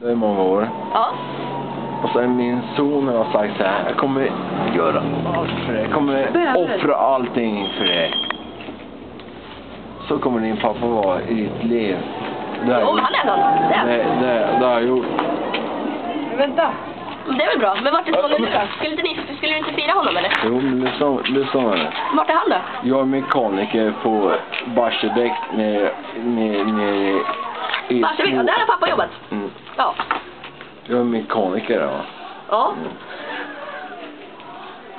Det är många år. Ja. Och sen min son har sagt så här: jag kommer göra allt för dig. Jag kommer offra allting för dig. Så kommer din pappa vara i ditt liv. Jo, han är sån. Det har jag gjort. Vänta. Det är väl bra. Men vart är sonen nu då? Skulle du inte fira honom eller? Jo, men lyssna med det. Vart är han då? Jag är mekaniker på Barsebäck nere i... Barsebäck, ja, där har pappa jobbat. Mm. Ja. Jag är mekaniker va? Ja.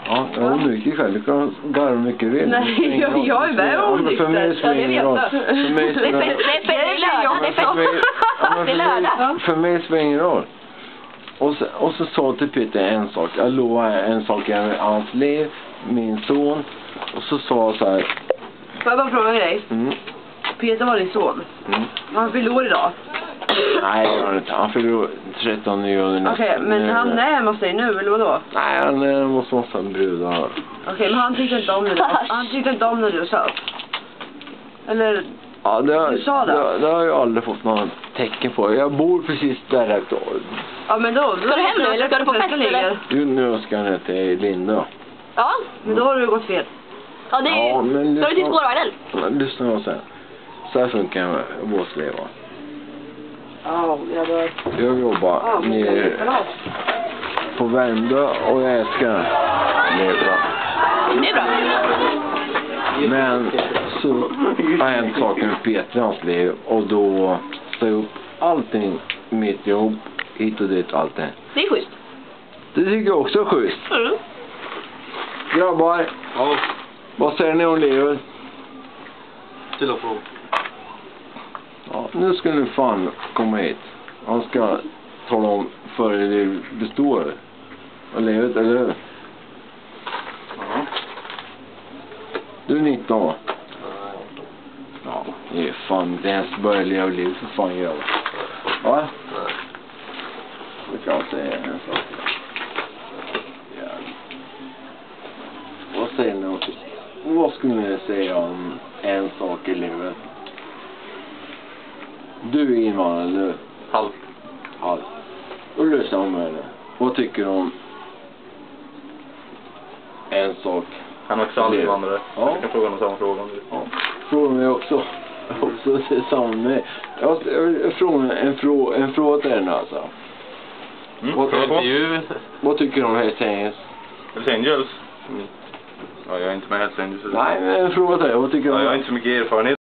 Ja, jag är onyktig själv. Du kan garva mycket vill. Nej, jag är väl onyktig. För mig spelar det ingen roll. För mig spelar det... Det är lördag. Det är lördag. För mig spelar det ingen roll. Och så sa till Peter en sak. Jag lovar en sak i hans liv. Min son. Och så sa jag så här. Får jag bara fråga en grej? Mm. Peter var din son. Han fyller år idag. Nej, det var inte. Han fyller 13 år. Okej, men han är hemma hos dig nu, eller vadå? Nej, han är hos massa brudar. Okej, men han tyckte inte om det. Han tyckte inte om när du sa. Eller... Ja, du sa det. Det har jag aldrig fått någon tecken på. Jag bor precis där. Ja, men då... Ska du hem nu eller ska du på fest eller? Nu ska han till Linda. Ja. Men då har du gått fel. Ja, det är ju... men Då är det till Skårvagnen. Lyssna och sen. Så här funkar vårt liv. Ja, grabbar. Jag jobbar nere på Värmdö och jag älskar det. Det är bra. Det är bra. Men så har hänt saker med Peter i hans liv och då tar jag upp allting mitt jobb hit och dit, allt det. Det är schysst. Det tycker jag också är schysst. Mm. Grabbar, Ja, vad säger ni om livet? till och från. Ja, nu ska ni fan komma hit. Han ska tala om för er det består av livet, eller hur? Ja. Du är 19 va? Ja, det är fan inte ens börja leva livet för fan gör det. Va? Det kan jag säga en sak. Ja. Vad säger ni om... Vad skulle ni säga om en sak i livet? Du är invandrare, eller hur? Halv. Ja. Och lyssna om henne. Vad tycker du om en sak? Han är också halvinvandrare. Ja. Jag kan fråga honom samma fråga om du. Ja. Fråga mig också. Också det är samma med mig. Jag frågar en fråga till henne alltså. Vad tycker du om Hells Angels? Hells Angels? Ja, jag är inte med Hells Angels. Nej, men en fråga till dig. Vad tycker du om? Ja, jag har inte så mycket erfarenhet